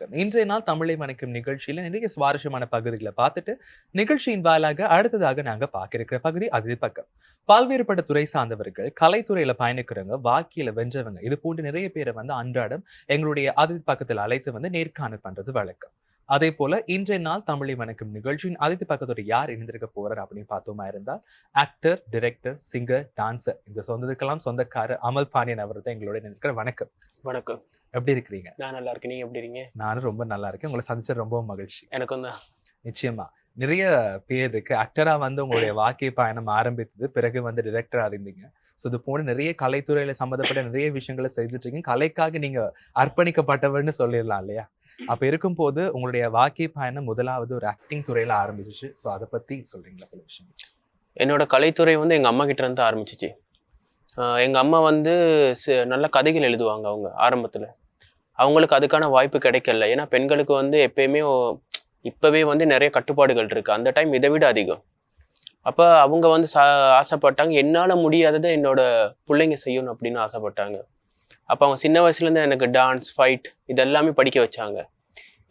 இன்றைய நாள் தமிழை மணிக்கும் நிகழ்ச்சியில நிறைய சுவாரஸ்யமான பகுதிகளை பார்த்துட்டு நிகழ்ச்சியின் வாயிலாக அடுத்ததாக நாங்க பார்க்க இருக்கிற பகுதி அதிதி பக்கம். பல்வேறுபட்ட துறை சார்ந்தவர்கள் கலைத்துறையில பயணிக்கிறவங்க, வாழ்க்கையில வென்றவங்க, இது போன்று நிறைய பேரை அன்றாடம் எங்களுடைய அதிதி பக்கத்தில் அழைத்து நேர்காணல் பண்றது வழக்கம். அதே போல இன்றைய நாள் தமிழை வணக்கம் நிகழ்ச்சியின் அதிதி பக்கத்தோட யார் இணைந்திருக்க போறார் அப்படின்னு பார்த்தோமா இருந்தால் ஆக்டர், டைரக்டர், சிங்கர், டான்சர், இந்த சொந்தத்துக்கெல்லாம் சொந்தக்காரர் அமல் பாண்டியன் அவர் தான் எங்களோட இணைந்திருக்கிற. வணக்கம். வணக்கம். எப்படி இருக்கிறீங்க? நான் நல்லா இருக்கேன். நீங்க எப்படி இருக்கீங்க? நானும் ரொம்ப நல்லா இருக்கேன். உங்களை சந்திச்சது ரொம்ப மகிழ்ச்சி. எனக்கும் தான். நிச்சயமா நிறைய பேர் இருக்கு. ஆக்டரா உங்களுடைய வாழ்க்கை பயணம் ஆரம்பித்தது, பிறகு டைரக்டரா இருந்தீங்க. ஸோ இது போல நிறைய கலைத்துறையில சம்மந்தப்பட்ட நிறைய விஷயங்களை செஞ்சுட்டு இருக்கீங்க. கலைக்காக நீங்க அர்ப்பணிக்கப்பட்டவர்னு சொல்லிடலாம் இல்லையா? அப்ப இருக்கும் போது உங்களுடைய வாழ்க்கை பயணம் முதலாவது ஒரு ஆக்டிங் துறையில ஆரம்பிச்சிச்சு. ஸோ அதை பத்தி சொல்றீங்களா சில விஷயம்? என்னோட கலைத்துறை எங்க அம்மா கிட்ட இருந்து ஆரம்பிச்சிச்சு. எங்க அம்மா நல்ல கதைகள் எழுதுவாங்க. அவங்க ஆரம்பத்துல அவங்களுக்கு அதுக்கான வாய்ப்பு கிடைக்கல. ஏன்னா பெண்களுக்கு எப்பயுமே இப்பவே நிறைய கட்டுப்பாடுகள் இருக்கு. அந்த டைம் இதை விட அதிகம். அப்ப அவங்க ஆசைப்பட்டாங்க, என்னால முடியாததை என்னோட பிள்ளைங்க செய்யணும் அப்படின்னு ஆசைப்பட்டாங்க. அப்போ அவங்க சின்ன வயசுலேருந்து எனக்கு டான்ஸ், ஃபைட் இதெல்லாமே படிக்க வச்சாங்க.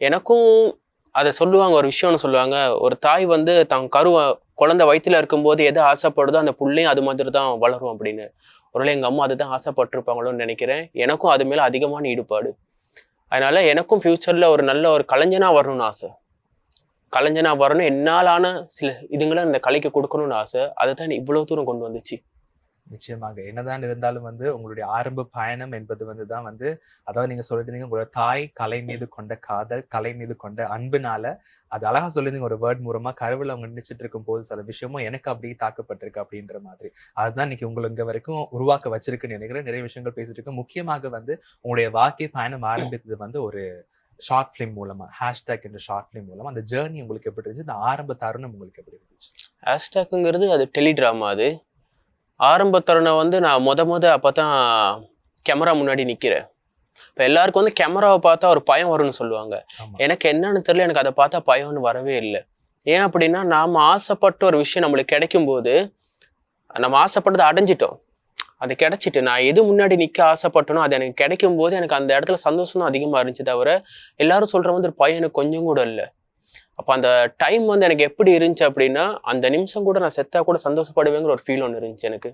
எனக்கும் அதை சொல்லுவாங்க, ஒரு விஷயம்னு சொல்லுவாங்க, ஒரு தாய் தான் குழந்தை வயிற்றுல இருக்கும்போது எதை ஆசைப்படுதோ அந்த பிள்ளையும் அது மாதிரி தான் வளரும் அப்படின்னு. ஒருவேளை எங்கள் அம்மா அதுதான் ஆசைப்பட்டிருப்பாங்களோன்னு நினைக்கிறேன். எனக்கும் அது மேலே அதிகமான ஈடுபாடு. அதனால எனக்கும் ஃப்யூச்சரில் ஒரு நல்ல ஒரு கலைஞனாக வரணும்னு ஆசை. கலைஞனாக வரணும், என்னாலான சில இதுங்களை இந்த கலைக்கு கொடுக்கணும்னு ஆசை. அதை தான் இவ்வளோ தூரம் கொண்டு வந்துச்சு. நிச்சயமாக என்னதான் இருந்தாலும் உங்களுடைய ஆரம்ப பயணம் என்பது தான் அதாவது நீங்க சொல்லிருந்தீங்க, உங்களோட தாய் கலை மீது கொண்ட காதல், கலை மீது கொண்ட அன்புனால அது அழகா சொல்லிருந்தீங்க ஒரு வேர்ட் மூலமா. கருவில் அவங்க நினைச்சிட்டு இருக்கும் போது சில விஷயமும் எனக்கு அப்படியே தாக்கப்பட்டிருக்கு அப்படின்ற மாதிரி. அதுதான் இன்னைக்கு உங்களை இங்க வரைக்கும் உருவாக்க வச்சிருக்குன்னு நினைக்கிறேன். நிறைய விஷயங்கள் பேசிட்டு இருக்கோம். முக்கியமாக உங்களுடைய வாழ்க்கை பயணம் ஆரம்பித்தது ஒரு ஷார்ட் ஃபிலிம் மூலமா, ஹேஷ்டேக் என்ற ஷார்ட் ஃபிலிம் மூலமா. அந்த ஜேர்னி உங்களுக்கு எப்படி இருந்துச்சு? இந்த ஆரம்ப தருணம் உங்களுக்கு எப்படி இருந்துச்சு? ஹேஷ்டேக்குங்கிறது அது டெலிட்ராமா. அது ஆரம்ப தருணம் நான் அப்பதான் கேமரா முன்னாடி நிக்கிறேன். இப்போ எல்லாருக்கும் கேமராவை பார்த்தா ஒரு பயம் வரும்னு சொல்லுவாங்க. எனக்கு என்னன்னு தெரியல, எனக்கு அதை பார்த்தா பயம்னு வரவே இல்லை. ஏன் அப்படின்னா, நாம ஆசைப்பட்ட ஒரு விஷயம் நம்மளுக்கு கிடைக்கும் போது நம்ம ஆசைப்பட்டதை அடைஞ்சிட்டோம். அது கிடைச்சிட்டு நான் எது முன்னாடி நிக்க ஆசைப்பட்டனோ அது எனக்கு கிடைக்கும் போது எனக்கு அந்த இடத்துல சந்தோஷம் தான் அதிகமா இருந்துச்சு. தவிர எல்லாரும் சொல்ற ஒரு பயம் எனக்கு கொஞ்சம் கூட இல்லை. அப்போ அந்த டைம் எனக்கு எப்படி இருந்துச்சு அப்படின்னா, அந்த நிமிஷம் கூட நான் செத்தா கூட சந்தோஷப்படுவேங்கிற ஒரு ஃபீல் ஒன்று இருந்துச்சு எனக்கு.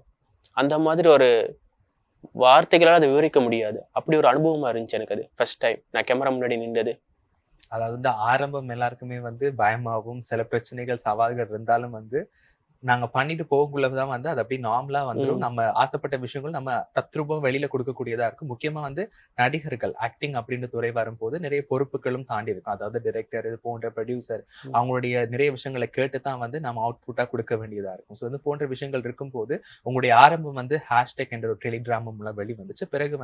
அந்த மாதிரி ஒரு வார்த்தைகளால் அதை விவரிக்க முடியாது. அப்படி ஒரு அனுபவமா இருந்துச்சு எனக்கு. அது ஃபர்ஸ்ட் டைம் நான் கேமரா முன்னாடி நின்றது. அதாவது ஆரம்பம் எல்லாருக்குமே பயமாகவும் சில பிரச்சனைகள், சவால்கள் இருந்தாலும் நாங்க பண்ணிட்டு போகக்குள்ளதான் அது அப்படியே நார்மலா வந்துடும். நம்ம ஆசைப்பட்ட விஷயங்கள் நம்ம தத்ரூபம் வெளியில கொடுக்கக்கூடியதா இருக்கும். முக்கியமா நடிகர்கள், ஆக்டிங் அப்படின்ற துறை வரும்போது நிறைய பொறுப்புகளும் தாண்டி இருக்கும். அதாவது டைரக்டர், இது போன்ற ப்ரொடியூசர், அவங்களுடைய நிறைய விஷயங்களை கேட்டுதான் நம்ம அவுட்புட்டா கொடுக்க வேண்டியதா இருக்கும். ஸோ போன்ற விஷயங்கள் இருக்கும்போது உங்களுடைய ஆரம்பம் ஹேஷ்டேக் என்ற ஒரு டெலிகிராமம் மூலம் வெளி வந்துச்சு. பிறகு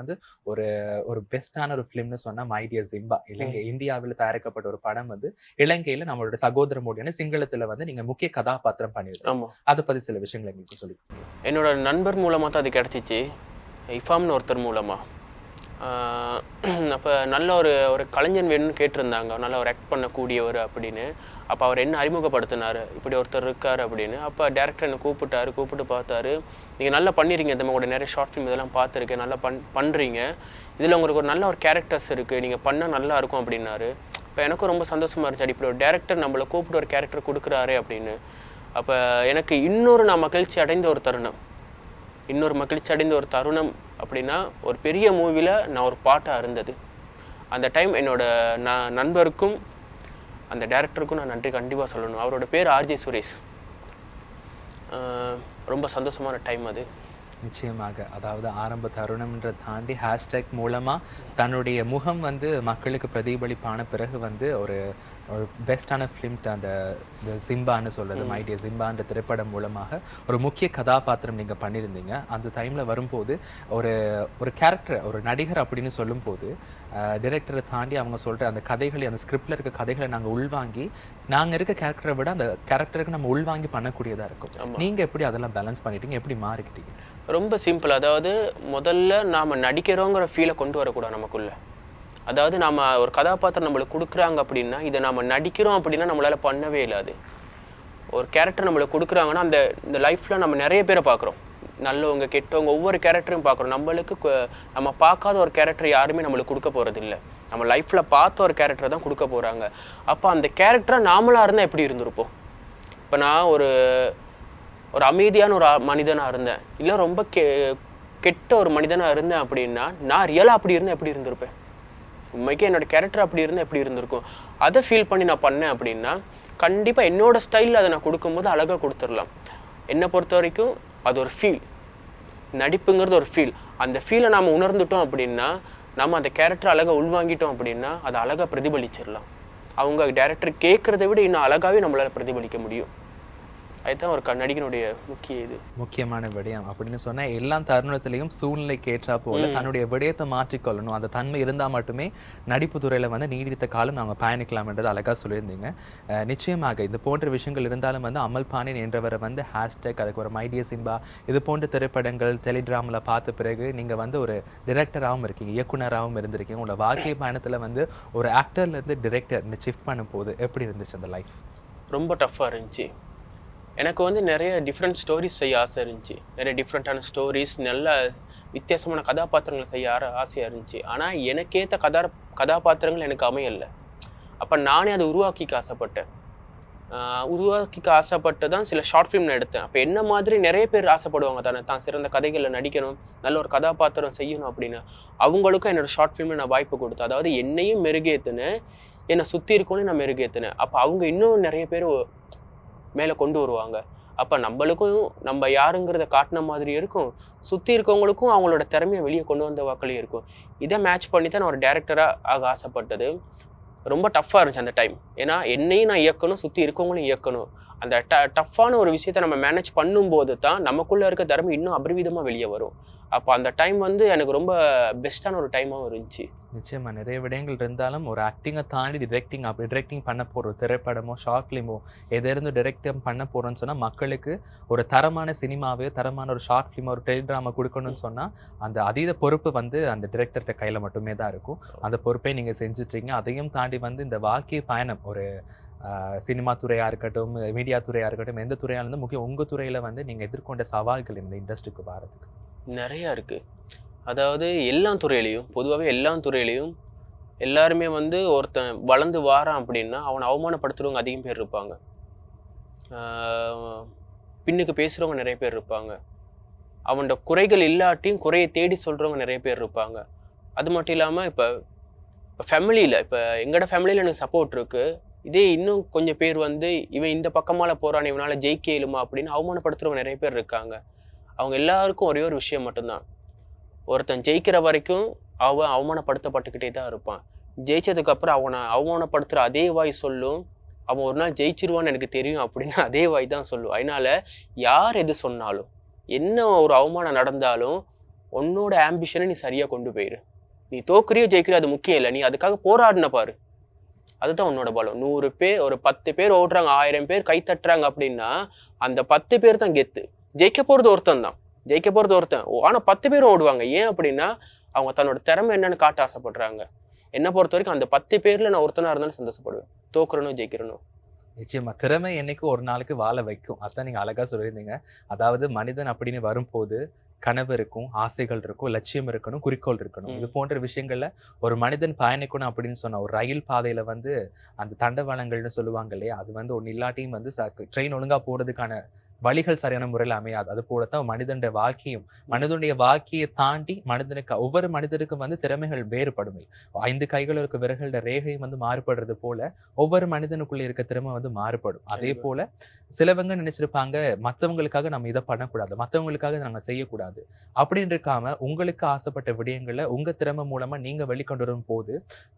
ஒரு ஒரு பெஸ்டான ஒரு பிலிம்னு சொன்னா மை டியர் ஜிம்பா, இலங்கை இந்தியாவில் தயாரிக்கப்பட்ட ஒரு படம் இலங்கையில நம்மளோட சகோதர மொழியான சிங்களத்துல நீங்க முக்கிய கதாபாத்திரம் பண்ணிருக்கோம். அதை பத்தி சில விஷயங்களை எங்களுக்கு சொல்லி. என்னோட நண்பர் மூலமா தான் அது கிடைச்சிச்சு. இஃபாம்னு ஒருத்தர் மூலமா. அப்போ நல்ல ஒரு கலைஞன் வேணும்னு கேட்டிருந்தாங்க, நல்ல ஒரு ஆக்ட் பண்ணக்கூடியவர் அப்படின்னு. அப்போ அவர் என்ன அறிமுகப்படுத்தினார், இப்படி ஒருத்தர் இருக்கார் அப்படின்னு. அப்போ டேரக்டர் என்னை கூப்பிட்டு பார்த்தாரு. நீங்கள் நல்லா பண்ணிடுறீங்க, இந்த மாதிரி நிறைய ஷார்ட் ஃபிலிம் இதெல்லாம் பார்த்துருக்கேன், நல்லா பண்ணுறீங்க, இதில் உங்களுக்கு ஒரு நல்ல ஒரு கேரக்டர்ஸ் இருக்குது, நீங்கள் பண்ணால் நல்லா இருக்கும் அப்படின்னாரு. இப்போ எனக்கும் ரொம்ப சந்தோஷமாக இருந்துச்சு, இப்படி ஒரு டேரக்டர் நம்மளை கூப்பிட்டு ஒரு கேரக்டர் கொடுக்குறாரு அப்படின்னு. அப்போ எனக்கு இன்னொரு மகிழ்ச்சி அடைந்த ஒரு தருணம் அப்படின்னா, ஒரு பெரிய மூவியில் நான் ஒரு பாட்டாக இருந்தது. அந்த டைம் என்னோட நண்பருக்கும் அந்த டேரக்டருக்கும் நான் நன்றி கண்டிப்பாக சொல்லணும். அவரோட பேர் ஆர்ஜே சுரேஷ். ரொம்ப சந்தோஷமான டைம் அது. நிச்சயமாக. அதாவது ஆரம்ப தருணம்ன்ற தாண்டி ஹேஷ்டேக் மூலமா தன்னுடைய முகம் மக்களுக்கு பிரதிபலிப்பான பிறகு ஒரு ஒரு பெஸ்டான ஃபிலிம் அந்த ஜிம்பான்னு சொல்றது, மை டியர் ஜிம்பான்ற திரைப்படம் மூலமாக ஒரு முக்கிய கதாபாத்திரம் நீங்க பண்ணியிருந்தீங்க. அந்த டைம்ல வரும்போது ஒரு ஒரு கேரக்டர், ஒரு நடிகர் அப்படின்னு சொல்லும் போது டைரக்டரை தாண்டி அவங்க சொல்ற அந்த கதைகளை, அந்த ஸ்கிரிப்ட்ல இருக்க கதைகளை நாங்கள் உள்வாங்கி, நாங்க இருக்க கேரக்டரை விட அந்த கேரக்டருக்கு நம்ம உள்வாங்கி பண்ணக்கூடியதா இருக்கும். நீங்க எப்படி அதெல்லாம் பேலன்ஸ் பண்ணிட்டீங்க, எப்படி மாறிக்கிட்டீங்க? ரொம்ப சிம்பிள். அதாவது முதல்ல நாம நடிக்கிறோங்கிற ஃபீலை கொண்டு வரக்கூடாது நமக்குள்ள. அதாவது நாம ஒரு கதாபாத்திரம் நம்மளுக்கு கொடுக்குறாங்க அப்படின்னா, இதை நாம நடிக்கிறோம் அப்படின்னா நம்மளால பண்ணவே இல்லாது. ஒரு கேரக்டர் நம்மளுக்கு கொடுக்குறாங்கன்னா, இந்த லைஃப்ல நம்ம நிறைய பேரை பார்க்குறோம், நல்லவங்க கெட்டவங்க, ஒவ்வொரு கேரக்டரையும் பார்க்குறோம். நம்ம பார்க்காத ஒரு கேரக்டர் யாருமே நம்மளுக்கு கொடுக்க போகிறது இல்லை. நம்ம லைஃப்ல பார்த்த ஒரு கேரக்டரை தான் கொடுக்க போறாங்க. அப்போ அந்த கேரக்டரா நாமளா இருந்தா எப்படி இருந்திருப்போம்? இப்போ நான் ஒரு ஒரு அமைதியான ஒரு மனிதனா இருந்தேன், இல்லை ரொம்ப கெட்ட ஒரு மனிதனா இருந்தேன் அப்படின்னா, நான் ரியலா அப்படி இருந்தா எப்படி இருந்திருப்பேன்? உண்மைக்கு என்னோட கேரக்டர் அப்படி இருந்தால் எப்படி இருந்திருக்கும்? அதை ஃபீல் பண்ணி நான் பண்ணேன் அப்படின்னா கண்டிப்பாக என்னோட ஸ்டைலில் அதை நான் கொடுக்கும்போது அழகாக கொடுத்துடலாம். என்னை பொறுத்த வரைக்கும் அது ஒரு ஃபீல், நடிப்புங்கிறது ஒரு ஃபீல். அந்த ஃபீலை நாம் உணர்ந்துட்டோம் அப்படின்னா, நம்ம அந்த கேரக்டர் அழகாக உள்வாங்கிட்டோம் அப்படின்னா அதை அழகாக பிரதிபலிச்சிடலாம். அவங்க டேரக்டர் கேட்குறத விட இன்னும் அழகாகவே நம்மளால் பிரதிபலிக்க முடியும். அதுதான் ஒரு நடிகனுடைய முக்கியமான விடயம். அப்படின்னு சொன்னா எல்லா தருணத்திலையும் சூழ்நிலைக்கு ஏற்றா போல தன்னுடைய விடயத்தை மாற்றிக்கொள்ளணும். அந்த தன்மை இருந்தா மட்டுமே நடிப்பு துறையில வந்து நீடித்த காலம் நாம பயணிக்கலாம் என்றது அழகா சொல்லியிருந்தீங்க. நிச்சயமாக இது போன்ற விஷயங்கள் இருந்தாலும் வந்து அமல் பாண்டியன் என்றவரை வந்து ஹேஷ்டேக், அதுக்கு ஒரு மைடிய சிம்பா, இது போன்ற திரைப்படங்கள் டெலிகிராமில் பார்த்த பிறகு நீங்க வந்து ஒரு டிரெக்டராகவும் இருக்கீங்க, இயக்குனராகவும் இருந்திருக்கீங்க. உங்களோட வாழ்க்கை பயணத்துல வந்து ஒரு ஆக்டர்ல இருந்து டிரெக்டர் ஷிஃப்ட் பண்ணும் போது எப்படி இருந்துச்சு அந்த லைஃப்? ரொம்ப டஃப்பாக இருந்துச்சு. எனக்கு வந்து நிறைய டிஃப்ரெண்ட் ஸ்டோரிஸ் செய்ய ஆசை இருந்துச்சு. நிறைய டிஃப்ரெண்ட்டான ஸ்டோரிஸ், நல்ல வித்தியாசமான கதாபாத்திரங்களை செய்ய ஆசையாக இருந்துச்சு. ஆனால் எனக்கேற்ற கதாபாத்திரங்கள் எனக்கு அமையலை. அப்போ நானே அதை உருவாக்கிக்க ஆசைப்பட்டேன். ஆசைப்பட்டு தான் சில ஷார்ட் ஃபிலிம் நான் எடுத்தேன். அப்போ என்ன மாதிரி நிறைய பேர் ஆசைப்படுவாங்க தானே, தான் சிறந்த கதைகளில் நடிக்கணும், நல்ல ஒரு கதாபாத்திரம் செய்யணும் அப்படின்னு. அவங்களுக்கும் என்னோடய ஷார்ட் ஃபிலிமில் நான் வாய்ப்பு கொடுத்தேன். அதாவது என்னையும் மெருகேற்றுனேன், என்னை சுற்றி இருக்கவனையும் நான் மெருகேற்றினேன். அப்போ அவங்க இன்னும் நிறைய பேர் மேலே கொண்டு வருவாங்க. அப்போ நம்மளுக்கும் நம்ம யாருங்கிறத காட்டின மாதிரி இருக்கும், சுற்றி இருக்கவங்களுக்கும் அவங்களோட திறமையை வெளியே கொண்டு வந்த வாக்களையும் இருக்கும். இதை மேட்ச் பண்ணி தான் நான் ஒரு டேரக்டராக ஆக ஆசைப்பட்டது. ரொம்ப டஃப்பாக இருந்துச்சு அந்த டைம். ஏன்னா என்னையும் நான் இயக்கணும், சுற்றி இருக்கவங்களும் இயக்கணும். அந்த டஃப்பான ஒரு விஷயத்தை நம்ம மேனேஜ் பண்ணும்போது தான் நமக்குள்ளே இருக்க திறமை இன்னும் அபரிவிதமாக வெளியே வரும். அப்போ அந்த டைம் வந்து எனக்கு ரொம்ப பெஸ்ட்டான ஒரு டைமாகவும் இருந்துச்சு. நிச்சயமா நிறைய விடயங்கள் இருந்தாலும் ஒரு ஆக்டிங்கை தாண்டி டிரெக்டிங் பண்ண போகிற திரைப்படமோ ஷார்ட் ஃபிலிமோ எதிலிருந்து டிரெக்டிங் பண்ண போகிறோன்னு சொன்னால் மக்களுக்கு ஒரு தரமான சினிமாவையோ தரமான ஒரு ஷார்ட் ஃபிலிமோ ஒரு டெலிட்ராமா கொடுக்கணும்னு சொன்னால் அந்த அதீத பொறுப்பு வந்து அந்த டிரெக்டர்கிட்ட கையில் மட்டுமே தான் இருக்கும். அந்த பொறுப்பை நீங்கள் செஞ்சுட்றீங்க. அதையும் தாண்டி வந்து இந்த வாழ்க்கை பயணம் ஒரு சினிமா துறையாக இருக்கட்டும், மீடியா துறையாக இருக்கட்டும், எந்த துறையாக இருந்தாலும் முக்கியம் உங்கள் துறையில் வந்து நீங்கள் எதிர்கொண்ட சவால்கள் இந்த இண்டஸ்ட்ரிக்கு வரதுக்கு நிறையா இருக்குது. அதாவது எல்லா துறையிலையும், பொதுவாகவே எல்லா துறையிலையும் எல்லாருமே வந்து ஒருத்தன் வளர்ந்து வாரான் அப்படின்னா அவனை அவமானப்படுத்துகிறவங்க அதிகம் பேர் இருப்பாங்க. பின்னுக்கு பேசுகிறவங்க நிறைய பேர் இருப்பாங்க. அவனோட குறைகள் இல்லாட்டியும் குறையை தேடி சொல்கிறவங்க நிறைய பேர் இருப்பாங்க. அது மட்டும் இல்லாமல் இப்போ ஃபேமிலியில், இப்போ எங்களோட ஃபேமிலியில் எனக்கு சப்போர்ட் இருக்குது. இதே இன்னும் கொஞ்சம் பேர் வந்து இவன் இந்த பக்கமால போகிறான், இவனால் ஜெயிக்க இயலுமா அப்படின்னு அவமானப்படுத்துகிறவங்க நிறைய பேர் இருக்காங்க. அவங்க எல்லாருக்கும் ஒரே ஒரு விஷயம் மட்டும்தான், ஒருத்தன் ஜெயிக்கிற வரைக்கும் அவன் அவமானப்படுத்தப்பட்டுக்கிட்டே தான் இருப்பான். ஜெயிச்சதுக்கப்புறம் அவனை அவமானப்படுத்துகிற அதே வாய் சொல்லும், அவன் ஒரு நாள் ஜெயிச்சிருவான்னு எனக்கு தெரியும் அப்படின்னு அதே வாய் தான் சொல்லும். அதனால யார் எது சொன்னாலும், என்ன ஒரு அவமானம் நடந்தாலும் உன்னோட ஆம்பிஷனை நீ சரியாக கொண்டு போயிரு. நீ தோக்குறியோ ஜெயிக்கிறியோ அது முக்கியம் இல்லை, நீ அதுக்காக போராடின பாரு, அதுதான் உன்னோட பலம். 100 பேர், ஒரு 10 பேர் ஓடுறாங்க, 1000 பேர் கை தட்டுறாங்க அப்படின்னா அந்த 10 பேர் தான் கெத்து. ஜெயிக்க போகிறது ஒருத்தன் தான், ஜெயிக்க போகிறது ஒருத்தன். ஆனால் 10 பேரும் ஓடுவாங்க. ஏன் அப்படின்னா அவங்க தன்னோட திறமை என்னன்னு காட்ட ஆசைப்படுறாங்க. என்னை பொறுத்த வரைக்கும் அந்த 10 பேரில் நான் ஒருத்தனாக இருந்தாலும் சந்தோஷப்படுவேன், தோக்குறனும் ஜெயிக்கிறனும். நிச்சயமா திறமை என்னைக்கு ஒரு நாளுக்கு வாழ வைக்கும். அதான் நீங்க அழகா சொல்லியிருந்தீங்க. அதாவது மனிதன் அப்படின்னு வரும்போது கனவு இருக்கும், ஆசைகள் இருக்கும், லட்சியம் இருக்கணும், குறிக்கோள் இருக்கணும். இது போன்ற விஷயங்கள்ல ஒரு மனிதன் பயணிக்கணும் அப்படின்னு சொன்ன ஒரு ரயில் பாதையில வந்து அந்த தண்டவாளங்கள்னு சொல்லுவாங்க இல்லையா, அது வந்து ஒன்னு இல்லாட்டியும் வந்து ட்ரெயின் ஒழுங்கா போறதுக்கான வழிகள் சரியான முறையில் அமையாது. அது போலத்தான் மனிதனுடைய வாழ்க்கையும், மனிதனுடைய வாழ்க்கையை தாண்டி மனிதனுக்கு ஒவ்வொரு மனிதருக்கும் வந்து திறமைகள் வேறுபடும். 5 கைகள் இருக்க விரல்களோட ரேகையும் வந்து மாறுபடுறது போல ஒவ்வொரு மனிதனுக்குள்ள இருக்க திறமை வந்து மாறுபடும். அதே போல சிலவங்க நினைச்சிருப்பாங்க மற்றவங்களுக்காக நம்ம இதை பண்ணக்கூடாது, மற்றவங்களுக்காக நாங்கள் செய்யக்கூடாது அப்படின்னு இருக்காம உங்களுக்கு ஆசைப்பட்ட விடயங்களை உங்க திறமை மூலமா நீங்க வெளிக்கொண்டு வரும் போது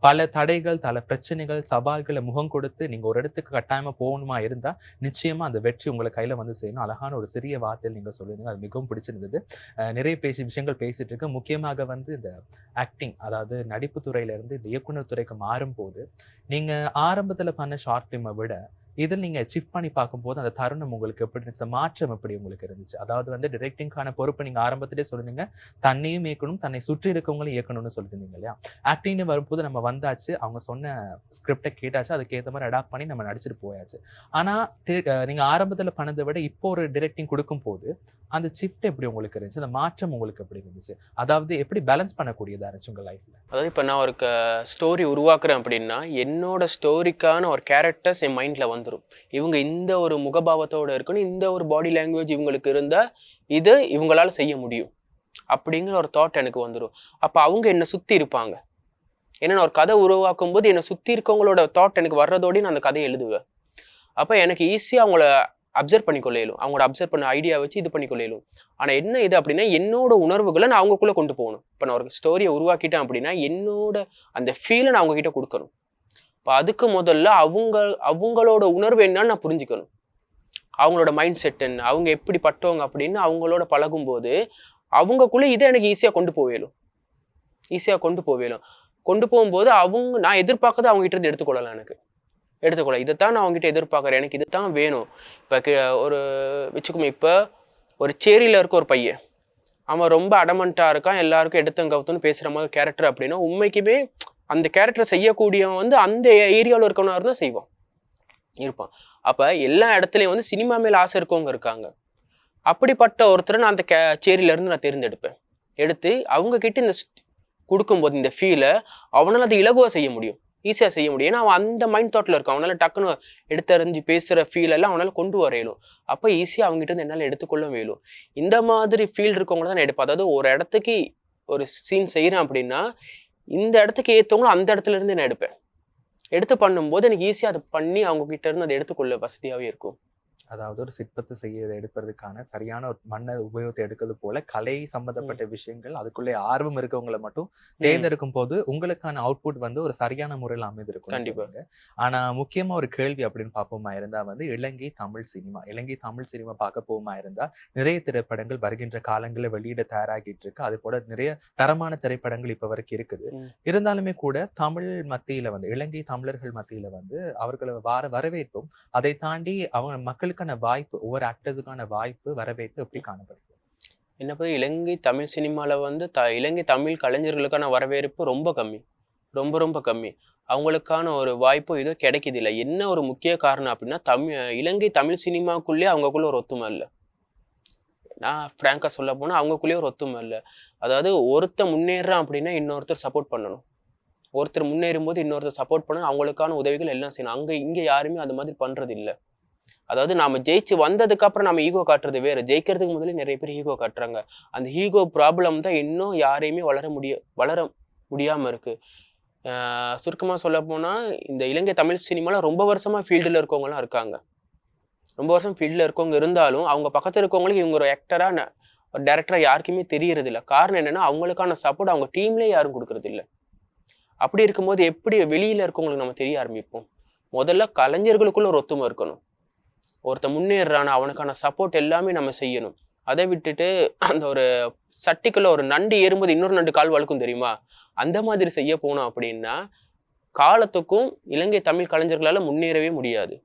பல தடைகள், பல பிரச்சனைகள், சவால்களை முகம் கொடுத்து நீங்க ஒரு இடத்துக்கு கட்டாயமா போகணுமா இருந்தா நிச்சயமா அந்த வெற்றி உங்களை கையில வந்து செய்யணும். அழகான ஒரு சிறிய வார்த்தையில் நீங்க சொல்லிருந்தீங்க, அது மிகவும் பிடிச்சிருந்தது. நிறைய விஷயங்கள் பேசிட்டு இருக்க, முக்கியமாக வந்து இந்த ஆக்டிங், அதாவது நடிப்பு துறையில இருந்து இந்த இயக்குனர் துறைக்கு மாறும் போது நீங்க ஆரம்பத்துல பண்ண ஷார்ட் ஃபிலிமை விட இதில் நீங்க ஷிஃப்ட் பண்ணி பார்க்கும்போது அந்த தருணம் உங்களுக்கு எப்படி இருந்துச்சு? மாற்றம் எப்படி உங்களுக்கு இருந்துச்சு? அதாவது வந்து டைரக்டிங்கான பொறுப்பு நீங்க ஆரம்பத்திலே சொல்லிருந்தீங்க. தன்னையும் இயக்கணும், தன்னை சுற்றி இருக்கவங்களையும் இயக்கணும்னு சொல்லியிருந்தீங்க இல்லையா? ஆக்டிங்னு வரும்போது நம்ம வந்தாச்சு, அவங்க சொன்ன ஸ்கிரிப்ட கேட்டாச்சு, அதுக்கேத்த மாரி அடாப்ட் பண்ணி நம்ம நடிச்சுட்டு போயாச்சு. ஆனா நீங்க ஆரம்பத்துல பண்ணத விட இப்போ ஒரு டைரக்டிங் குடுக்கும்போது, அந்த ஷிஃப்ட் எப்படி உங்களுக்கு இருந்துச்சு? அந்த மாற்றம் உங்களுக்கு எப்படி இருந்துச்சு? அதாவது எப்படி பேலன்ஸ் பண்ணக்கூடியதா இருந்துச்சு உங்க லைஃப்ல? அதாவது இப்போ நான் ஒரு ஸ்டோரி உருவாக்குறேன் அப்படின்னா, என்னோட ஸ்டோரிக்கான ஒரு கேரக்டர்ஸ் என் மைண்ட்ல வந்துரும். இவங்க இந்த ஒரு முகபாவத்தோட இருக்கணும், இந்த ஒரு பாடி லாங்குவேஜ் இவங்களுக்கு இருந்தா, இது இவங்களால செய்ய முடியும். அப்படிங்கிற ஒரு தாட் எனக்கு வந்துரும். அப்ப அவங்க என்ன சுத்தி இருப்பாங்க. ஏன்னா நான் ஒரு கதை உருவாக்கும்போது என்னை சுத்தி இருக்கவங்களோட தாட் எனக்கு வர்றதோடயே நான் அந்த கதையை எழுதுவேன். அப்ப எனக்கு ஈஸியா அவங்கள அப்சர்வ் பண்ணிக்கொள்ள இயலும். அவங்களோட அப்சர்வ் பண்ண ஐடியா வச்சு இது பண்ணிக்கொள்ள இயலும். ஆனா என்ன இது அப்படின்னா, என்னோட உணர்வுகளை நான் அவங்கக்குள்ள கொண்டு போகணும். இப்ப நான் ஒரு ஸ்டோரியை உருவாக்கிட்டேன் அப்படின்னா, என்னோட அந்த ஃபீலை நான் அவங்க கிட்ட கொடுக்கணும். இப்ப அதுக்கு முதல்ல அவங்களோட உணர்வு என்னன்னு நான் புரிஞ்சுக்கணும். அவங்களோட மைண்ட் செட் என்ன, அவங்க எப்படிப்பட்டவங்க அப்படின்னு அவங்களோட பழகும்போது அவங்கக்குள்ள இதை எனக்கு ஈஸியா கொண்டு போவேலும். கொண்டு போகும்போது நான் எதிர்பார்க்கறத அவங்க கிட்ட இருந்து எடுத்துக்கொள்ளலாம். இதைத்தான் நான் அவங்ககிட்ட எதிர்பார்க்குறேன், எனக்கு இதுதான் வேணும். இப்போ ஒரு வச்சுக்கோமே, இப்போ ஒரு சேரியில் இருக்க ஒரு பையன், அவன் ரொம்ப அடமண்ட்டாக இருக்கான், எல்லாருக்கும் எடுத்தங்கவுத்துன்னு பேசுகிற மாதிரி கேரக்டர் அப்படின்னா, உண்மைக்குமே அந்த கேரக்டர் செய்யக்கூடியவன் வந்து அந்த ஏரியாவில் இருக்கவனா இருந்தால் இருப்பான். அப்போ எல்லா இடத்துலையும் வந்து சினிமா மேலே ஆசை இருக்கவங்க இருக்காங்க. அப்படிப்பட்ட ஒருத்தரை நான் அந்த சேரியிலேருந்து நான் தேர்ந்தெடுப்பேன். எடுத்து அவங்க கிட்ட இந்த கொடுக்கும்போது இந்த ஃபீலை அவனால் அது இலகுவாக செய்ய முடியும், ஈஸியாக செய்ய முடியும். ஏன்னா அவன் அந்த மைண்ட் தாட்டில் இருக்கான். அவனால் டக்குன்னு எடுத்தறிஞ்சு பேசுகிற ஃபீல் எல்லாம் அவனால் கொண்டு வர இயலும். அப்போ ஈஸியாக அவங்ககிட்ட இருந்து என்னால் எடுத்துக்கொள்ள இயலும். இந்த மாதிரி ஃபீல் இருக்கவங்கள தான் நான் எடுப்பேன். அதாவது ஒரு இடத்துக்கு ஒரு சீன் செய்கிறேன் அப்படின்னா, இந்த இடத்துக்கு ஏற்றவங்களும் அந்த இடத்துல இருந்து நான் எடுப்பேன். எடுத்து பண்ணும்போது எனக்கு ஈஸியாக அதை பண்ணி அவங்க கிட்ட இருந்து அதை எடுத்துக்கொள்ள வசதியாகவே இருக்கும். அதாவது ஒரு சிற்பத்தை எடுப்பதற்கான சரியான ஒரு மண்ணை உபயோகத்தை எடுக்கிறது போல கலை சம்பந்தப்பட்ட விஷயங்கள் அதுக்குள்ளே ஆர்வம் இருக்கவங்களை மட்டும் தேர்ந்தெடுக்கும் போது உங்களுக்கான அவுட்புட் வந்து ஒரு சரியான முறையில் அமைந்திருக்கும். கண்டிப்பாக. ஆனா முக்கியமா ஒரு கேள்வி அப்படின்னு பார்ப்போமா இருந்தா வந்து இலங்கை தமிழ் சினிமா பார்க்க போமா இருந்தா நிறைய திரைப்படங்கள் வருகின்ற காலங்களில் வெளியிட தயாராகிட்டு இருக்கு. அது போல நிறைய தரமான திரைப்படங்கள் இப்ப வரைக்கும் இருக்குது. இருந்தாலுமே கூட தமிழ் மத்தியில வந்து இலங்கை தமிழர்கள் மத்தியில வந்து அவர்களை வரவேற்பும் அதை தாண்டி அவங்க மக்களுக்கு வாய்ப்பு, ஒவ்வொரு ஆக்டர்ஸுக்கான வாய்ப்பு, வரவேற்பு எப்படி காணப்படுது? என்ன பத்தி இலங்கை தமிழ் சினிமால வந்து இலங்கை தமிழ் கலைஞர்களுக்கான வரவேற்பு ரொம்ப கம்மி, ரொம்ப கம்மி. அவங்களுக்கான ஒரு வாய்ப்பு இதோ கிடைக்குது இல்லை. என்ன ஒரு முக்கிய காரணம் அப்படின்னா, இலங்கை தமிழ் சினிமாக்குள்ளேயே அவங்களுக்குள்ள ஒரு ஒத்துமை இல்லை. நான் ஃப்ராங்கா சொல்ல போனா அவங்களுக்குள்ளேயே ஒரு ஒத்துமை இல்லை. அதாவது ஒருத்தர் முன்னேறான் அப்படின்னா இன்னொருத்தர் சப்போர்ட் பண்ணணும். ஒருத்தர் முன்னேறும் போது இன்னொருத்தர் சப்போர்ட் பண்ணணும். அவங்களுக்கான உதவிகள் எல்லாம் செய்யணும். இங்க யாருமே அந்த மாதிரி பண்றது இல்லை. அதாவது நாம ஜெயிச்சு வந்ததுக்கு அப்புறம் நம்ம ஈகோ காட்டுறது வேற. ஜெயிக்கிறதுக்கு முதல்ல நிறைய பேர் ஈகோ காட்டுறாங்க. அந்த ஈகோ ப்ராப்ளம் தான் இன்னும் யாரையுமே வளர முடியாம இருக்கு. சுருக்கமா சொல்ல போனா இந்த இலங்கை தமிழ் சினிமால ரொம்ப வருஷமா ஃபீல்டுல இருக்கவங்கலாம் இருக்காங்க. ரொம்ப வருஷம் ஃபீல்டுல இருக்கவங்க இருந்தாலும் அவங்க பக்கத்துல இருக்கவங்களுக்கு இவங்க ஒரு ஆக்டரா ஒரு டைரக்டரா யாருக்குமே தெரியறது இல்லை. காரணம் என்னன்னா, அவங்களுக்கான சப்போர்ட் அவங்க டீம்லேயே யாரும் கொடுக்கறது இல்லை. அப்படி இருக்கும்போது எப்படி வெளியில இருக்கவங்களுக்கு நம்ம தெரிய ஆரம்பிப்போம்? முதல்ல கலைஞர்களுக்குள்ள ஒரு ஒத்துமை இருக்கணும். ஒருத்தன் முன்னேறானா அவனுக்கான சப்போர்ட் எல்லாமே நம்ம செய்யணும். அதை விட்டுட்டு அந்த ஒரு சட்டிக்குள்ள ஒரு நண்டு ஏறும்போது இன்னொரு நண்டு கால் வழுக்கும் தெரியுமா? அந்த மாதிரி செய்ய போனோம் அப்படின்னா காலத்துக்கும் இலங்கை தமிழ் கலைஞர்களால முன்னேறவே முடியாது.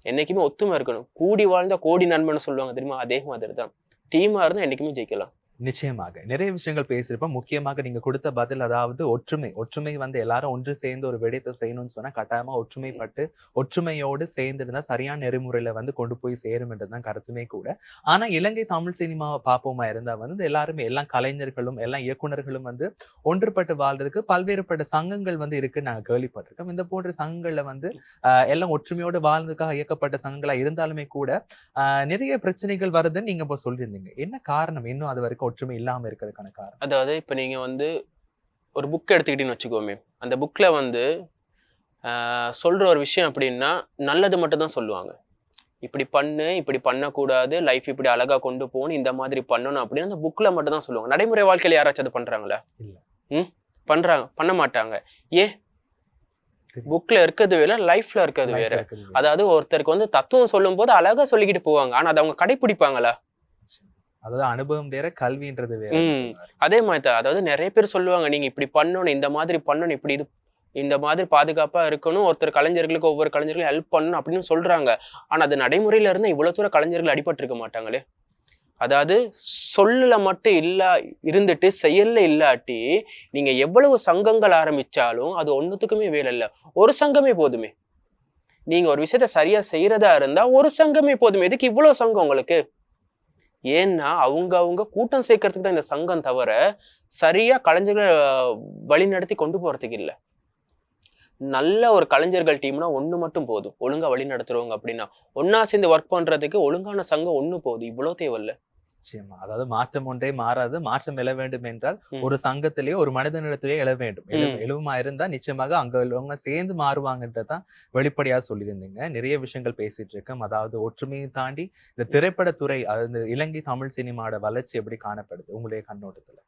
என்னைக்குமே ஒத்துமை இருக்கணும். கூடி வாழ்ந்தா கோடி நண்பன்னு சொல்லுவாங்க தெரியுமா? அதே மாதிரி தான். டீமா இருந்தா என்னைக்குமே ஜெயிக்கலாம். நிச்சயமாக நிறைய விஷயங்கள் பேசியிருப்போம். முக்கியமாக நீங்க கொடுத்த பதில், அதாவது ஒற்றுமை வந்து எல்லாரும் ஒன்று சேர்ந்து ஒரு விடயத்தை செய்யணும்னு சொன்னா கட்டாயமா ஒற்றுமைப்பட்டு ஒற்றுமையோடு சேர்ந்து இருந்தா சரியான நெறிமுறையில வந்து கொண்டு போய் சேரும் என்றதுதான் கருத்துமே கூட. ஆனா இலங்கை தமிழ் சினிமாவை பார்ப்போமா இருந்தா வந்து எல்லாருமே எல்லாம் கலைஞர்களும் எல்லாம் இயக்குனர்களும் வந்து ஒன்றுபட்டு வாழ்றதுக்கு பல்வேறுபட்ட சங்கங்கள் வந்து இருக்குன்னு நாங்க கேள்விப்பட்டிருக்கோம். இந்த போன்ற சங்கங்கள்ல வந்து எல்லாம் ஒற்றுமையோடு வாழ்ந்ததுக்காக இயக்கப்பட்ட சங்கங்களா இருந்தாலுமே கூட நிறைய பிரச்சனைகள் வருதுன்னு நீங்க இப்ப சொல்லியிருந்தீங்க. என்ன காரணம் இன்னும் அது வரைக்கும் ஒற்றுமை இல்லாம இருக்கிறதுக்கான காரணம்? அதாவது இப்ப நீங்க வந்து ஒரு புக் எடுத்துக்கிட்டீங்கன்னு வச்சுக்கோமே, அந்த புக்ல வந்து சொல்ற ஒரு விஷயம் அப்படின்னா நல்லது மட்டும் தான் சொல்லுவாங்க. இப்படி பண்ணு, இப்படி பண்ணக்கூடாது, லைஃப் இப்படி அழகா கொண்டு போகணும், இந்த மாதிரி பண்ணணும் அப்படின்னு அந்த புக்ல மட்டும் தான் சொல்லுவாங்க. நடைமுறை வாழ்க்கையில யாராச்சும் அதை பண்றாங்களா? இல்ல. பண்ண மாட்டாங்க. ஏன்? புக்ல இருக்கிறது வேற, லைஃப்ல இருக்கிறது வேற. அதாவது ஒருத்தருக்கு வந்து தத்துவம் சொல்லும் போது அழகா சொல்லிக்கிட்டு போவாங்க. ஆனா அதை அவங்க கடைபிடிப்பாங்களா? அதாவது அனுபவம் வேற, கல்வின்றது வேற. அதே மாதிரி தான். அதாவது நிறைய பேர் சொல்லுவாங்க, நீங்க இப்படி பண்ணணும், இந்த மாதிரி பண்ணணும், இப்படி இது இந்த மாதிரி பாதுகாப்பா இருக்கணும், ஒருத்தர் கலைஞர்களுக்கு ஒவ்வொரு கலைஞர்களும் ஹெல்ப் பண்ணணும் அப்படின்னு சொல்றாங்க. ஆனா அது நடைமுறையில இருந்தா இவ்வளவு தூரம் கலைஞர்கள் அடிபட்டு இருக்க மாட்டாங்களே. அதாவது சொல்லுல மட்டும் இருந்துட்டு செயல்ல இல்லாட்டி நீங்க எவ்வளவு சங்கங்கள் ஆரம்பிச்சாலும் அது ஒண்ணுத்துக்குமே வேலை இல்ல. ஒரு சங்கமே போதுமே. நீங்க ஒரு விஷயத்த சரியா செய்யறதா இருந்தா ஒரு சங்கமே போதுமே. எதுக்கு இவ்வளவு சங்கம் உங்களுக்கு? ஏன்னா அவங்க கூட்டம் சேர்க்கறதுக்கு தான் இந்த சங்கம் தவிர சரியா கலைஞர்களை வழி நடத்தி கொண்டு போறதுக்கு இல்ல. நல்ல ஒரு கலைஞர்கள் டீம்னா ஒண்ணு மட்டும் போதும். ஒழுங்கா வழி நடத்துறவங்க அப்படின்னா ஒன்னா சேர்ந்து ஒர்க் பண்றதுக்கு ஒழுங்கான சங்கம் ஒண்ணு போதும். இவ்வளவு தேவையில்ல. நிச்சயமா. அதாவது மாற்றம் ஒன்றே மாறாது. மாற்றம் எழ வேண்டும் என்றால் ஒரு சங்கத்திலேயே ஒரு மனிதனிடத்திலேயே எழ வேண்டும். எழுவுமா இருந்தா நிச்சயமாக அங்க உள்ளவங்க சேர்ந்து மாறுவாங்கன்றதான் வெளிப்படையா சொல்லியிருந்தீங்க. நிறைய விஷயங்கள் பேசிட்டு இருக்கோம். அதாவது ஒற்றுமையை தாண்டி இந்த திரைப்படத்துறை, அதாவது இலங்கை தமிழ் சினிமாவோட வளர்ச்சி எப்படி காணப்படுது உங்களுடைய கண்ணோட்டத்துல?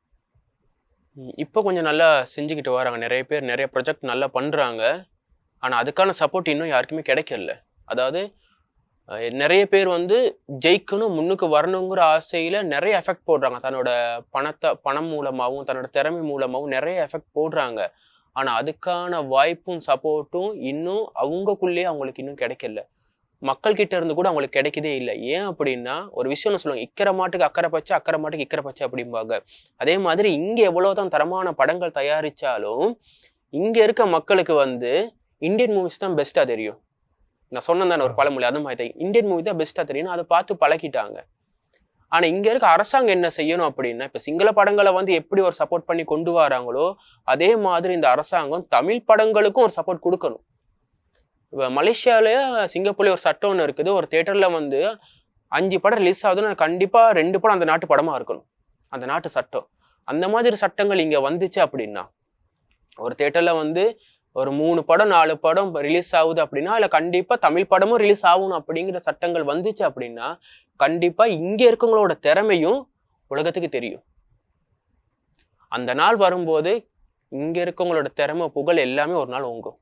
இப்போ கொஞ்சம் நல்லா செஞ்சுக்கிட்டு வராங்க. நிறைய பேர் நிறைய ப்ரொஜெக்ட் நல்லா பண்றாங்க. ஆனா அதுக்கான சப்போர்ட் இன்னும் யாருக்குமே கிடைக்கல. அதாவது நிறைய பேர் வந்து ஜெயிக்கணும், முன்னுக்கு வரணுங்கிற ஆசையில நிறைய எஃபெக்ட் போடுறாங்க. தன்னோட பணம் மூலமாகவும் தன்னோட திறமை மூலமாகவும் நிறைய எஃபெக்ட் போடுறாங்க. ஆனா அதுக்கான வாய்ப்பும் சப்போர்ட்டும் இன்னும் அவங்களுக்குள்ளேயே அவங்களுக்கு இன்னும் கிடைக்கல. மக்கள் கிட்ட இருந்து கூட அவங்களுக்கு கிடைக்கதே இல்லை. ஏன் அப்படின்னா ஒரு விஷயம் சொல்லுவாங்க, இக்கரை மாட்டுக்கு அக்கறை பச்சை, அக்கறை மாட்டுக்கு இக்கரை பச்சை அப்படிம்பாங்க. அதே மாதிரி இங்க எவ்வளவுதான் தரமான படங்கள் தயாரிச்சாலும் இங்க இருக்க மக்களுக்கு வந்து இந்தியன் மூவிஸ் தான் பெஸ்டா தெரியும். நான் சொன்னேன் ஒரு பழமொழி, அது மாதிரி இந்தியன் மூவி தான் பெஸ்டா தெரியும். அதை பார்த்து பழகிட்டாங்க. ஆனா இங்க இருக்க அரசாங்கம் என்ன செய்யணும் அப்படின்னா, இப்ப சிங்கள படங்களை வந்து எப்படி ஒரு சப்போர்ட் பண்ணி கொண்டு வராங்களோ அதே மாதிரி இந்த அரசாங்கம் தமிழ் படங்களுக்கும் ஒரு சப்போர்ட் கொடுக்கணும். இப்ப மலேசியாலயே சிங்கப்பூர்ல ஒரு சட்டம் ஒண்ணு இருக்குது. ஒரு தியேட்டர்ல வந்து 5 படம் ரிலீஸ் ஆகுதுன்னா கண்டிப்பா 2 படம் அந்த நாட்டு படமா இருக்கணும். அந்த நாட்டு சட்டம். அந்த மாதிரி சட்டங்கள் இங்க வந்துச்சு அப்படின்னா, ஒரு தியேட்டர்ல வந்து ஒரு 3 படம் 4 படம் ரிலீஸ் ஆகுது அப்படின்னா இல்ல கண்டிப்பா தமிழ் படமும் ரிலீஸ் ஆகணும் அப்படிங்கிற சட்டங்கள் வந்துச்சு அப்படின்னா கண்டிப்பா இங்க இருக்கவங்களோட திறமையும் உலகத்துக்கு தெரியும். அந்த நாள் வரும்போது இங்க இருக்கவங்களோட திறமை புகழ் எல்லாமே ஒரு நாள் ஓங்கும்.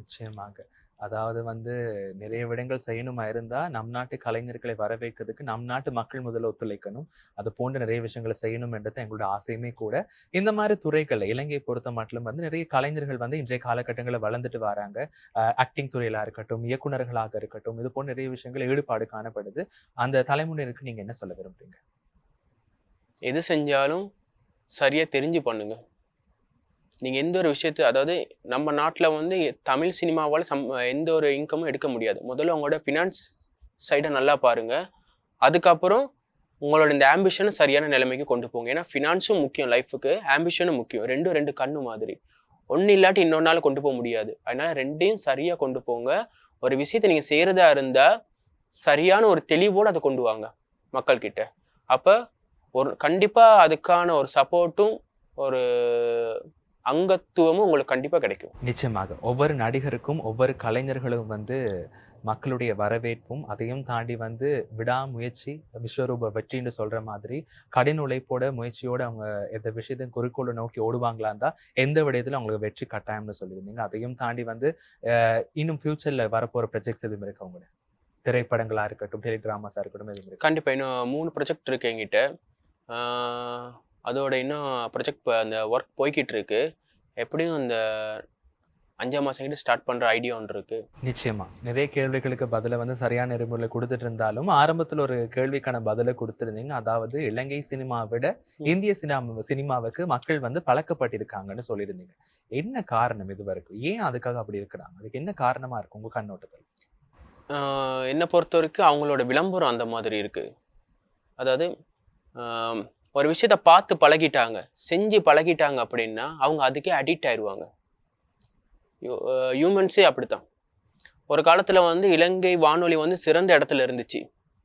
நிச்சயமாக. அதாவது வந்து நிறைய விடயங்கள் செய்யணுமா இருந்தா நம் நாட்டு கலைஞர்களை வரவேற்கிறதுக்கு நம் நாட்டு மக்கள் முதல்ல ஒத்துழைக்கணும். அது போன்ற நிறைய விஷயங்களை செய்யணும் என்றது எங்களோட ஆசையுமே கூட. இந்த மாதிரி துறைகள்ல இலங்கையை பொறுத்த மட்டும் வந்து நிறைய கலைஞர்கள் வந்து இன்றைய காலகட்டங்களில் வளர்ந்துட்டு வராங்க. ஆக்டிங் துறையிலா இருக்கட்டும், இயக்குநர்களாக இருக்கட்டும், இது போன்ற நிறைய விஷயங்கள் ஈடுபாடு காணப்படுது. அந்த தலைமுறையினருக்கு நீங்க என்ன சொல்ல விரும்புறீங்க? எது செஞ்சாலும் சரியா தெரிஞ்சு பண்ணுங்க. நீங்க எந்த ஒரு விஷயத்த, அதாவது நம்ம நாட்டுல வந்து தமிழ் சினிமாவால எந்த ஒரு இன்கமும் எடுக்க முடியாது. முதல்ல உங்களோட ஃபினான்ஸ் சைடை நல்லா பாருங்க. அதுக்கப்புறம் உங்களோட இந்த ஆம்பிஷனை சரியான நிலைமைக்கு கொண்டு போங்க. ஏன்னா ஃபினான்ஸும் முக்கியம் லைஃபுக்கு, ஆம்பிஷனும் முக்கியம். ரெண்டு கண்ணு மாதிரி. ஒன்னு இல்லாட்டி இன்னொரு நாள் கொண்டு போக முடியாது. அதனால ரெண்டையும் சரியா கொண்டு போங்க. ஒரு விஷயத்த நீங்க செய்யறதா இருந்தா சரியான ஒரு தெளிவோடு அதை கொண்டு வாங்க மக்கள் கிட்ட. அப்ப கண்டிப்பா அதுக்கான ஒரு சப்போர்ட்டும் ஒரு அங்கத்துவமும் உங்களுக்கு கண்டிப்பா கிடைக்கும். நிச்சயமாக. ஒவ்வொரு நடிகருக்கும் ஒவ்வொரு கலைஞர்களும் வந்து மக்களுடைய வரவேற்பும் அதையும் தாண்டி வந்து விடாமுயற்சி விஸ்வரூப வெற்றின்னு சொல்ற மாதிரி கடின உழைப்போட முயற்சியோட அவங்க எந்த விஷயத்தையும் குறிக்கோளை நோக்கி ஓடுவாங்களான் தான் எந்த விடயத்துல அவங்களுக்கு வெற்றி கட்டாயம்னு சொல்லியிருந்தீங்க. அதையும் தாண்டி வந்து இன்னும் ஃபியூச்சர்ல வரப்போற ப்ரொஜெக்ட்ஸ் எதுவும் இருக்கு அவங்களோட? திரைப்படங்களா இருக்கட்டும், டெலிகிராமாஸா இருக்கட்டும், எதுவும் இருக்கு? கண்டிப்பா இன்னும் 3 ப்ரொஜெக்ட் இருக்கு என்கிட்ட. அதோட இன்னும் ப்ரொஜெக்ட் அந்த ஒர்க் போய்கிட்டு இருக்கு. எப்படியும் இந்த 5ஆம் மாசம் கிட்ட ஸ்டார்ட் பண்ற ஐடியா ஒன்று இருக்கு. நிச்சயமா நிறைய கேள்விகளுக்கு பதில வந்து சரியான நெறிமுறையில் கொடுத்துட்டு இருந்தாலும் ஆரம்பத்துல ஒரு கேள்விக்கான பதிலை கொடுத்திருந்தீங்க. அதாவது இலங்கை சினிமாவை விட இந்திய சினிமாவுக்கு மக்கள் வந்து பழக்கப்பட்டிருக்காங்கன்னு சொல்லியிருந்தீங்க. என்ன காரணம் இது வரைக்கும்? ஏன் அதுக்காக அப்படி இருக்கிறாங்க? அதுக்கு என்ன காரணமா இருக்கு உங்க கண்ணோட்டத்தில்? என்னை பொறுத்த வரைக்கும் அவங்களோட விளம்பரம் அந்த மாதிரி இருக்கு. அதாவது ஒரு விஷயத்த பார்த்து பழகிட்டாங்க, செஞ்சு பழகிட்டாங்க அப்படின்னா அவங்க அதுக்கே அடிக்ட் ஆயிடுவாங்க. ஹியூமன்ஸே அப்படித்தான். ஒரு காலத்துல வந்து இலங்கை வானொலி வந்து சிறந்த இடத்துல இருந்துச்சு.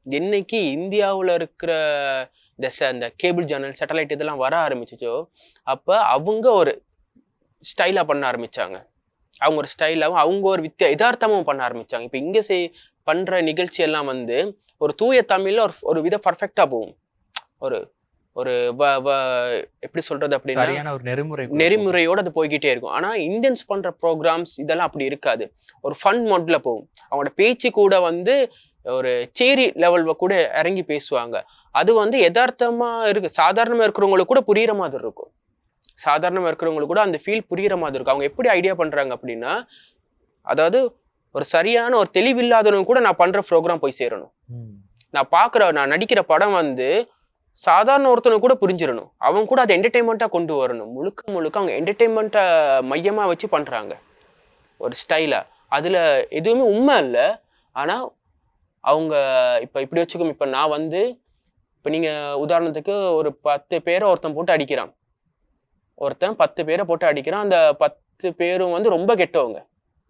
என்னைக்கு இந்தியாவில் இருக்கிற இந்த கேபிள் சேனல், சேட்டலைட் இதெல்லாம் வர ஆரம்பிச்சிச்சோ அப்ப அவங்க ஒரு ஸ்டைலா பண்ண ஆரம்பிச்சாங்க. அவங்க ஒரு ஸ்டைலாகவும் அவங்க ஒரு யதார்த்தமும் பண்ண ஆரம்பிச்சாங்க. இப்ப இங்க பண்ற நிகழ்ச்சி எல்லாம் வந்து ஒரு தூய தமிழ்ல ஒரு வித பர்ஃபெக்டா போகும். ஒரு ஒரு எப்படி சொல்றது அப்படின்னா ஒரு நெறிமுறையோட அது போய்கிட்டே இருக்கும். ஆனா இந்தியன்ஸ் பண்ற ப்ரோக்ராம்ஸ் இதெல்லாம் அப்படி இருக்காது. ஒரு ஃபன் மோட்ல போகும். அவங்களோட பேச்சு கூட வந்து ஒரு சேரி லெவல்ல கூட இறங்கி பேசுவாங்க. அது வந்து யதார்த்தமா இருக்கு, சாதாரணமா இருக்கிறவங்களுக்கு கூட புரியுற மாதிரி இருக்கும். சாதாரணமாக இருக்கிறவங்களுக்கு கூட அந்த ஃபீல் புரிகிற மாதிரி இருக்கும். அவங்க எப்படி ஐடியா பண்ணுறாங்க அப்படின்னா, அதாவது ஒரு சரியான ஒரு தெளிவில்லாதவங்க கூட நான் பண்ணுற ப்ரோக்ராம் போய் சேரணும். நான் நடிக்கிற படம் வந்து சாதாரண ஒருத்தனுக்கு கூட புரிஞ்சிடணும். அவங்க கூட அதை என்டர்டெயின்மெண்ட்டாக கொண்டு வரணும். முழுக்க முழுக்க அவங்க என்டர்டெயின்மெண்ட்டை மையமாக வச்சு பண்ணுறாங்க ஒரு ஸ்டைலாக. அதில் எதுவுமே உண்மை இல்லை. ஆனால் அவங்க இப்போ இப்படி வச்சுக்கோங்க, இப்போ நான் வந்து இப்போ நீங்கள் உதாரணத்துக்கு ஒரு 10 பேரை ஒருத்தன் போட்டு அடிக்கிறான். ஒருத்தன் 10 பேரை போட்டு அடிக்கிறான். அந்த 10 பேரும் வந்து ரொம்ப கெட்டவங்க.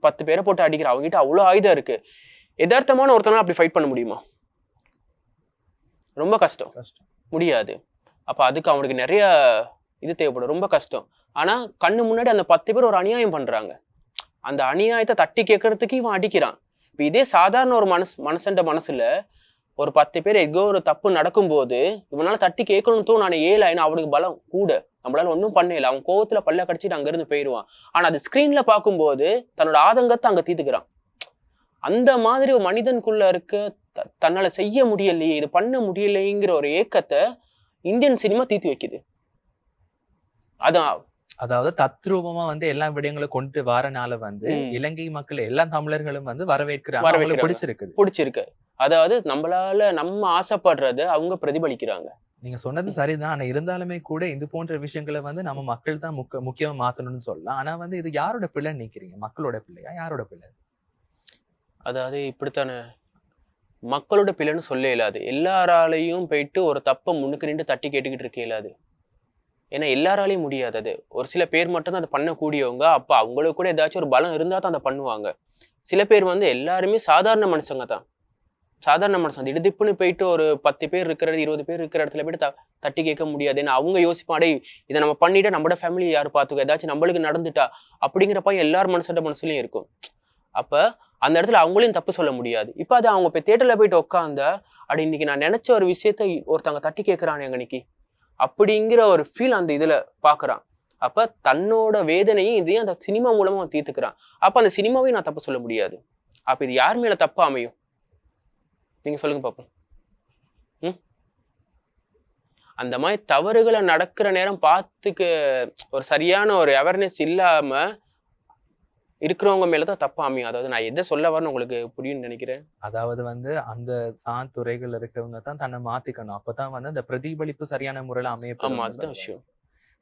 10 பேரை போட்டு அடிக்கிறான். அவங்ககிட்ட அவ்வளோ ஆயுதம் இருக்கு. யதார்த்தமான ஒருத்தனால அப்படி ஃபைட் பண்ண முடியுமா? ரொம்ப கஷ்டம். முடியாது. அப்போ அதுக்கு அவனுக்கு நிறைய இது தேவைப்படும். ரொம்ப கஷ்டம். ஆனால் கண்ணு முன்னாடி அந்த 10 பேர் ஒரு அநியாயம் பண்ணுறாங்க. அந்த அநியாயத்தை தட்டி கேட்கறதுக்கு இவன் அடிக்கிறான். இப்போ இதே சாதாரண ஒரு மனசண்ட மனசுல ஒரு 10 பேர் எங்கோ ஒரு தப்பு நடக்கும்போது இவனால தட்டி கேட்கணும்னு தோணும். நான் ஏன் அவனுக்கு பலம் கூட, நம்மளால ஒன்றும் பண்ணல. அவன் கோவத்துல பல்ல கடிச்சிட்டு அங்கிருந்து போயிடுவான். ஆனா அது ஸ்கிரீன்ல பார்க்கும்போது தன்னோட ஆதங்கத்தை அங்க தீத்துக்கிறான். அந்த மாதிரி ஒரு மனிதனுக்குள்ள இருக்க தன்னால செய்ய முடியலையே, இது பண்ண முடியலைங்கிற ஒரு ஏக்கத்தை இந்தியன் சினிமா தீர்த்து வைக்குது. அதான் அதாவது தத்ரூபமா வந்து எல்லா விடயங்களும் கொண்டு வரனால வந்து இலங்கை மக்கள் எல்லா தமிழர்களும் வந்து வரவேற்கிறாங்க. பிடிச்சிருக்கு. அதாவது நம்ம ஆசைப்படுறத அவங்க பிரதிபலிக்கிறாங்க. நீங்க சொன்னது சரிதான். ஆனா இருந்தாலுமே கூட இது போன்ற விஷயங்களை வந்து நம்ம மக்கள் தான் முக்கியமா மாத்தணும்னு சொல்லலாம். ஆனா வந்து இது யாரோட பிள்ளைன்னு நினைக்கிறீங்க? மக்களோட பிள்ளையா, யாரோட பிள்ளை? அதாவது இப்படித்தானே மக்களோட பிள்ளைன்னு சொல்ல இயலாது. எல்லாராலையும் போயிட்டு ஒரு தப்பை முன்னுக்கு நின்று தட்டி கேட்டுக்கிட்டு இருக்க இயலாது. ஏன்னா எல்லாராலையும் முடியாது. அது ஒரு சில பேர் மட்டும்தான் அதை பண்ணக்கூடியவங்க. அப்போ அவங்களுக்கு கூட ஏதாச்சும் ஒரு பலம் இருந்தால் தான் அதை பண்ணுவாங்க. சில பேர் வந்து எல்லாருமே சாதாரண மனுஷங்க தான். சாதாரண மனுஷன் திடுதிப்புன்னு போயிட்டு ஒரு 10 பேர் இருக்கிற 20 பேர் இருக்கிற இடத்துல போயிட்டு தட்டி கேட்க முடியாது. ஏன்னா அவங்க யோசிப்பாடே இதை நம்ம பண்ணிட்டா நம்மளோட ஃபேமிலி யார் பார்த்துக்கோ, ஏதாச்சும் நம்மளுக்கு நடந்துட்டா அப்படிங்கிறப்ப எல்லார் மனசுலையும் இருக்கும். அப்ப அந்த இடத்துல அவங்களையும் தப்பு சொல்ல முடியாது. இப்ப அது அவங்க போய் தியேட்டர்ல போயிட்டு உட்காந்தா அப்படி இன்னைக்கு நான் நினைச்ச ஒரு விஷயத்த ஒருத்தவங்க தட்டி கேட்கிறான் எங்கனைக்கு அப்படிங்கிற ஒரு ஃபீல் அந்த இதுல பாக்குறான். அப்ப தன்னோட வேதனையும் இதையும் அந்த சினிமா மூலமா தீர்த்துக்கிறான். அப்ப அந்த சினிமாவையும் நான் தப்பு சொல்ல முடியாது. அப்ப இது யார் மேல தப்பா அமையும்? நீங்க சொல்லுங்க பாப்போம். அந்த மாதிரி தவறுகளை நடக்கிற நேரம் பார்த்துக்க ஒரு சரியான ஒரு அவேர்னஸ் இல்லாம இருக்கிறவங்க மேலதான் தப்பா அமையும். அதாவது நான் எதை சொல்ல வரேன்னு உங்களுக்கு புரியும்னு நினைக்கிறேன். அதாவது வந்து அந்த துறைகள் இருக்கவங்க தான் தன்னை மாத்திக்கணும். அப்பதான் வந்து அந்த பிரதிபலிப்பு சரியான முறையில அமையப்படும். அதுதான் விஷயம்.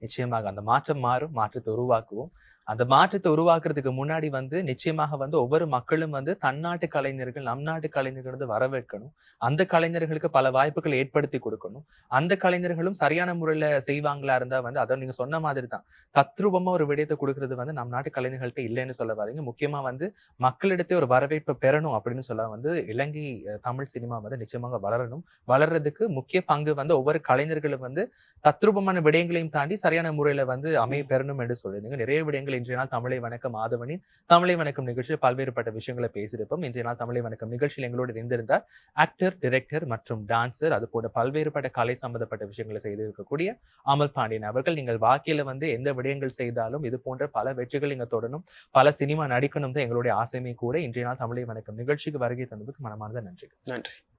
நிச்சயமாக அந்த மாற்றம் மாறும், மாற்றத்தை உருவாக்குவோம். அந்த மாற்றத்தை உருவாக்குறதுக்கு முன்னாடி வந்து நிச்சயமாக வந்து ஒவ்வொரு மக்களும் வந்து தன்னாட்டு கலைஞர்கள், நம் நாட்டு கலைஞர்கள் வந்து வரவேற்கணும். அந்த கலைஞர்களுக்கு பல வாய்ப்புகளை ஏற்படுத்தி கொடுக்கணும். அந்த கலைஞர்களும் சரியான முறையில செய்வாங்களா இருந்தா வந்து அதை நீங்க சொன்ன மாதிரி தான் தத்ரூபமா ஒரு விடயத்தை கொடுக்கறது வந்து நம் நாட்டு கலைஞர்கள்ட்ட இல்லைன்னு சொல்ல வாதீங்க. முக்கியமா வந்து மக்களிடத்தே ஒரு வரவேற்பை பெறணும் அப்படின்னு சொல்ல வந்து இலங்கை தமிழ் சினிமா வந்து நிச்சயமாக வளரணும். வளர்றதுக்கு முக்கிய பங்கு வந்து ஒவ்வொரு கலைஞர்களும் வந்து தத்ரூபமான விடயங்களையும் தாண்டி சரியான முறையில வந்து அமைய பெறணும் என்று சொல்லியிருந்தீங்க. நிறைய விடயங்கள் இன்றைய நாள் தமிழை வணக்கம் ஆதவனின் தமிழை வணக்கம் நிகழ்ச்சியில் பல்வேறுபட்ட விஷயங்களை பேசியிருப்போம். இன்றைய நாள் தமிழை வணக்கம் நிகழ்ச்சியில் எங்களோடு இருந்திருந்தார் ஆக்டர், டிரெக்டர் மற்றும் டான்சர், அது போன்ற பல்வேறுபட்ட கலை சம்பந்தப்பட்ட விஷயங்களை செய்திருக்கக்கூடிய அமல் பாண்டியன் அவர்கள். நீங்கள் வாழ்க்கையில வந்து எந்த விடயங்கள் செய்தாலும் இது போன்ற பல வெற்றிகள் நீங்க தொடரும், பல சினிமா நடிக்கணும் தான் எங்களுடைய ஆசையுமே கூட. இன்றைய நாள் தமிழை வணக்கம் நிகழ்ச்சிக்கு வருகை தந்ததுக்கு மனமார்ந்த நன்றி. நன்றி.